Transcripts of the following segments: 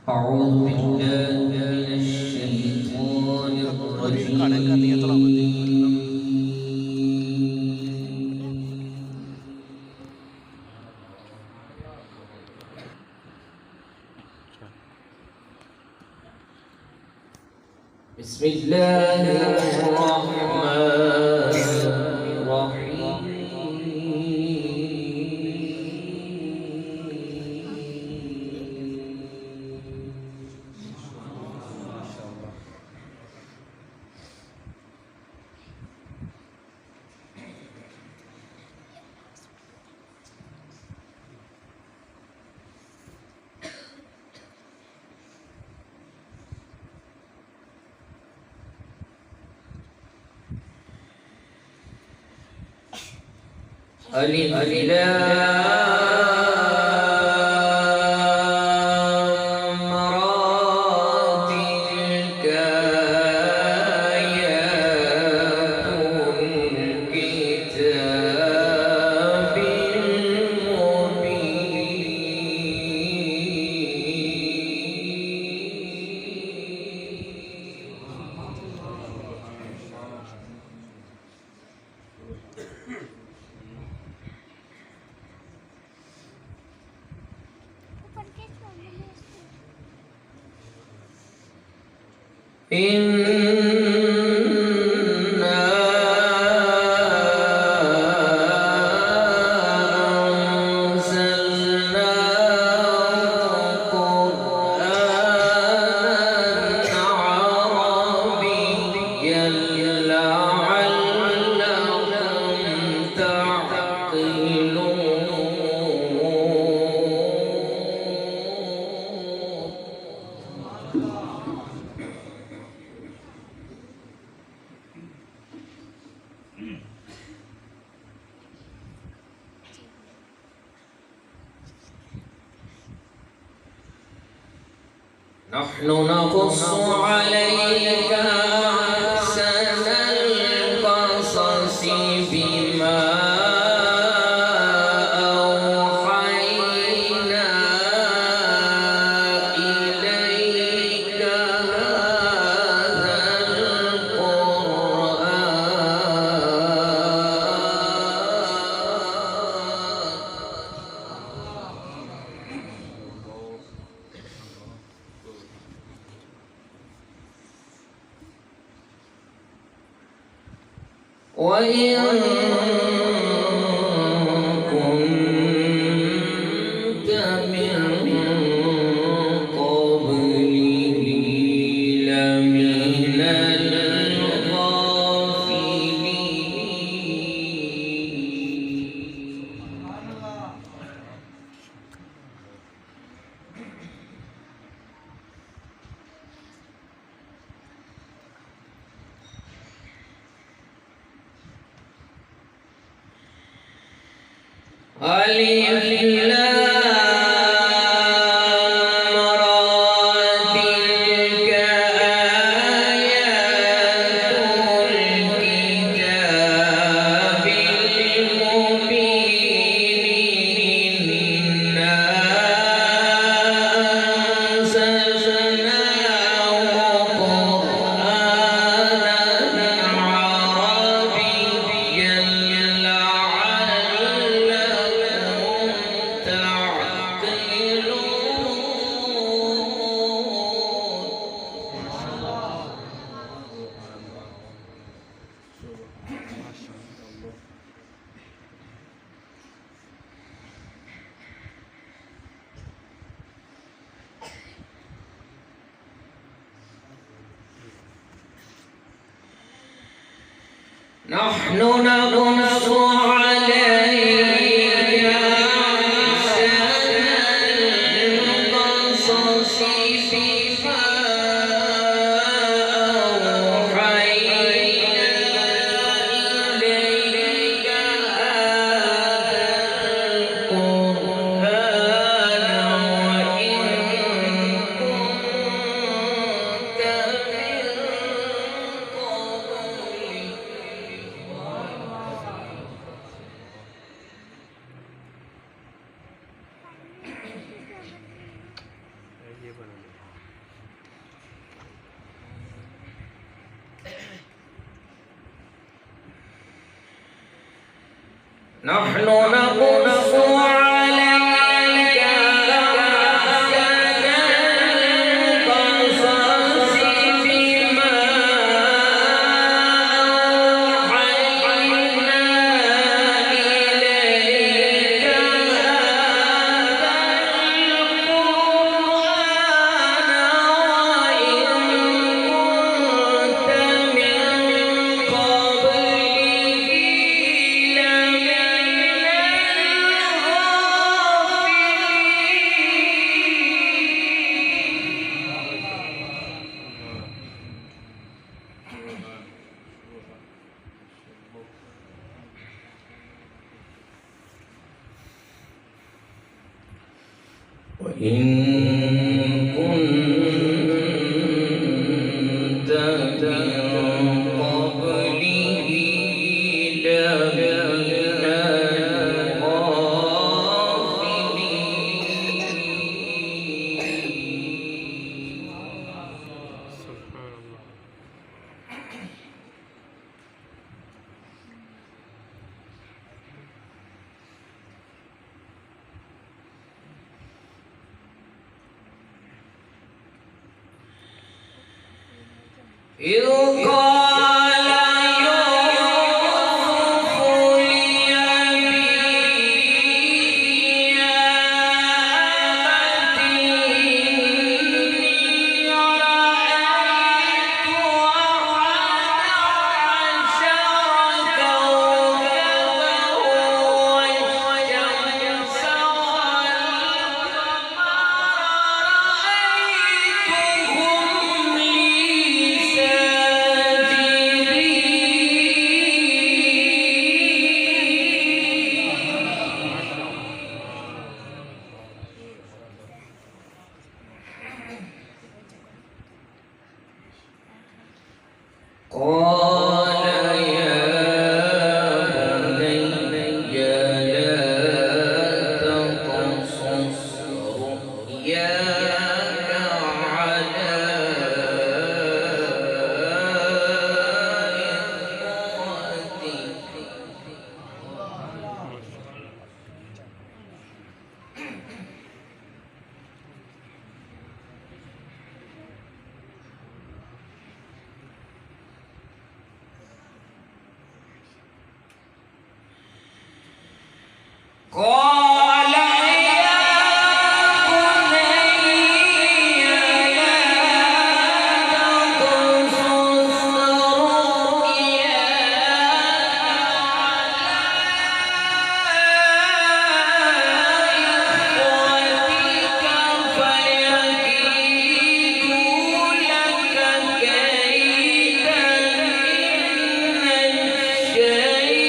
أعوذ بالله من الشيطان الرجيم. بسم الله الرحمن الرحيم. ألف لام را تلك آيات الكتاب إنا أنزلناه قرآنا عربيا لعلكم تعقلون. نحن نقص عليك أحسن القصص بما أوحينا إليك هذا وإن كنت من قبله لمن الغافلين. ألف نحن نقص عليك أحسن القصص بما أوحينا إليك هذا القرآن وإن كنت من قبله نحن نقص عليك أحسن القصص بما أوحينا إليك هذا القرآن وإن كنت من قبله لمن وإن كنت من قبله لمن إذ قال يوسف لأبيه يا أبت إني رأيت أحد عشر كوكبا والشمس والقمر رأيتهم لي قال يا بني لا تقصص رؤياك على إخوتك قال يا بني لا تقصص رؤياك فيكيدوا لك كيدا إن الشيطان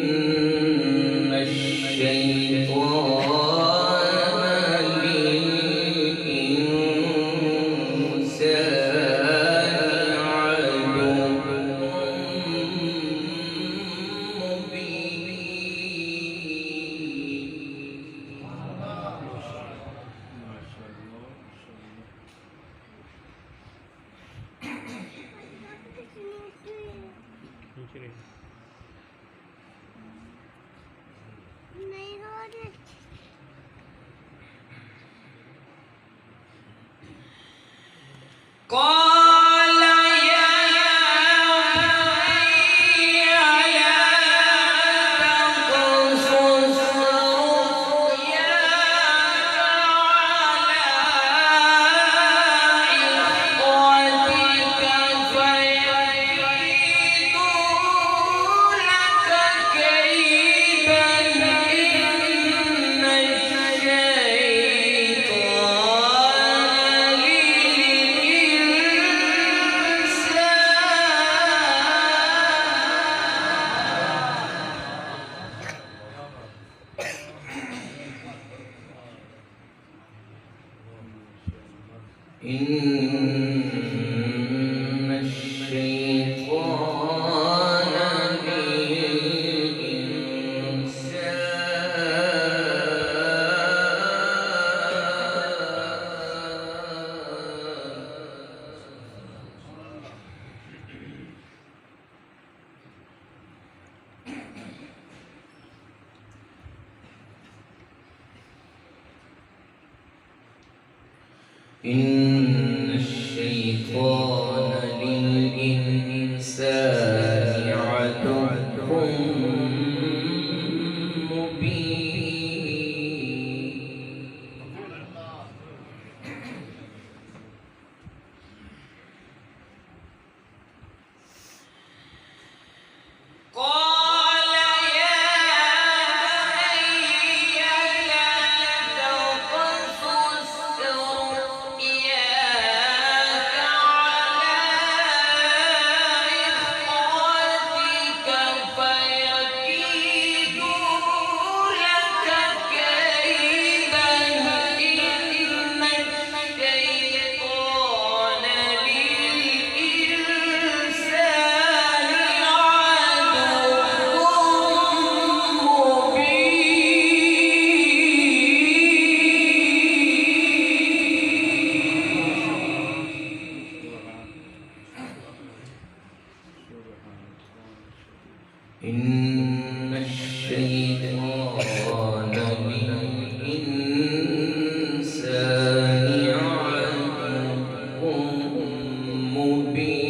إن الشيطان للإنسان عدو مبين قال يا بني لا تقصص رؤياك على إخوتك فيكيدوا لك كيدا إن الشيطان إن الشيطان إن الشيطان للإنسان عدو مبين. قال يا بني لا تقصص رؤياك على إخوتك فيكيدوا لك كيدا إن الشيطان للإنسان عدو مبين. إن الشيطان للإنسان عدو مبين.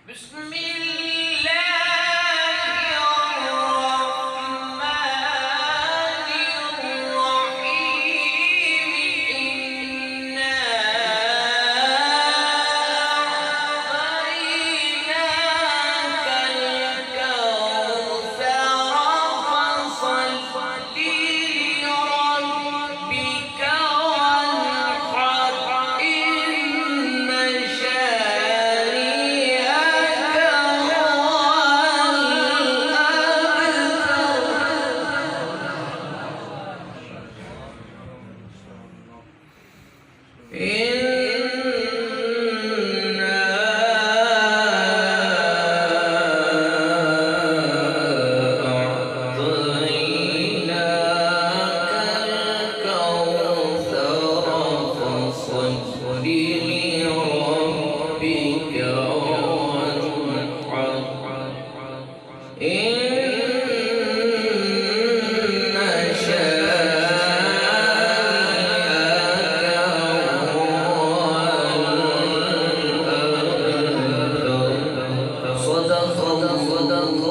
بسم الله الرحمن الرحيم. إنا أعطيناك الكوثر فصل لربك وانحر إن شانئك صدق الله